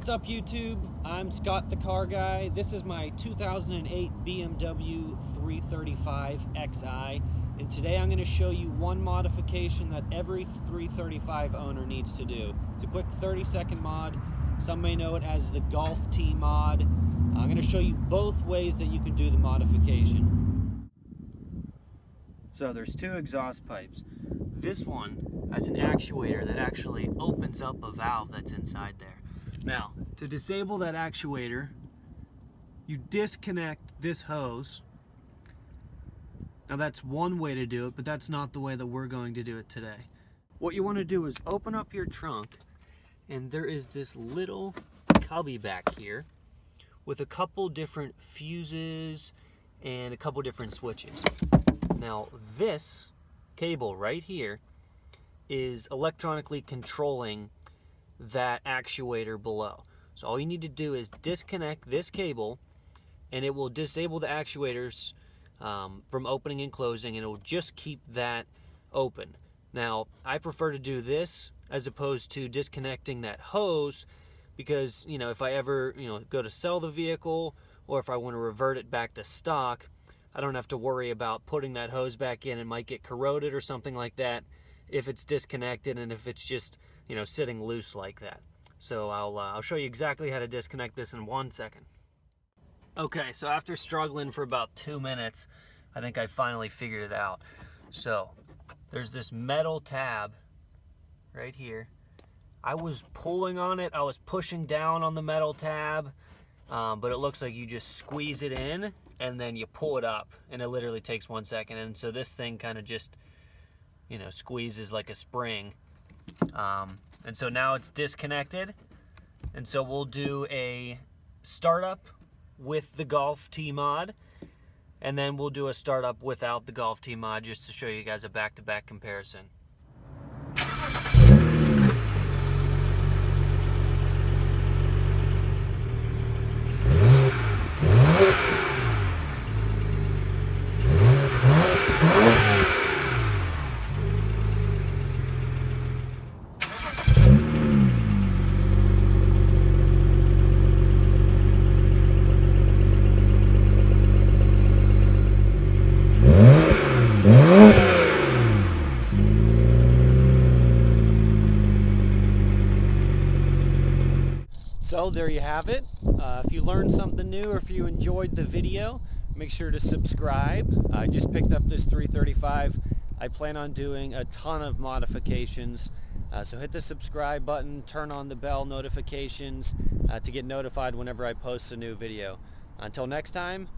What's up YouTube? I'm Scott the Car Guy. This is my 2008 BMW 335 Xi, and today I'm going to show you one modification that every 335 owner needs to do. It's a quick 30-second mod. Some may know it as the Golf T mod. I'm going to show you both ways that you can do the modification. So there's two exhaust pipes. This one has an actuator that actually opens up a valve that's inside there. Now, to disable that actuator, you disconnect this hose. Now that's one way to do it, but that's not the way that we're going to do it today. What you want to do is open up your trunk, and there is this little cubby back here with a couple different fuses and a couple different switches. Now this cable right here is electronically controlling that actuator below. So all you need to do is disconnect this cable, and it will disable the actuators from opening and closing, and it will just keep that open. Now I prefer to do this as opposed to disconnecting that hose, because if I ever go to sell the vehicle, or if I want to revert it back to stock, I don't have to worry about putting that hose back in. It might get corroded or something like that if it's disconnected, and if it's just sitting loose like that. So I'll show you exactly how to disconnect this in 1 second. Okay, so after struggling for about 2 minutes, I think I finally figured it out. So there's this metal tab right here. I was pulling on it, I was pushing down on the metal tab, but it looks like you just squeeze it in and then you pull it up, and it literally takes 1 second. And so this thing kind of just squeezes like a spring. And so now it's disconnected, and so we'll do a startup with the Golf T mod, and then we'll do a startup without the Golf T mod, just to show you guys a back-to-back comparison. So there you have it. If you learned something new, or if you enjoyed the video, make sure to subscribe. I just picked up this 335. I plan on doing a ton of modifications. So hit the subscribe button, turn on the bell notifications to get notified whenever I post a new video. Until next time.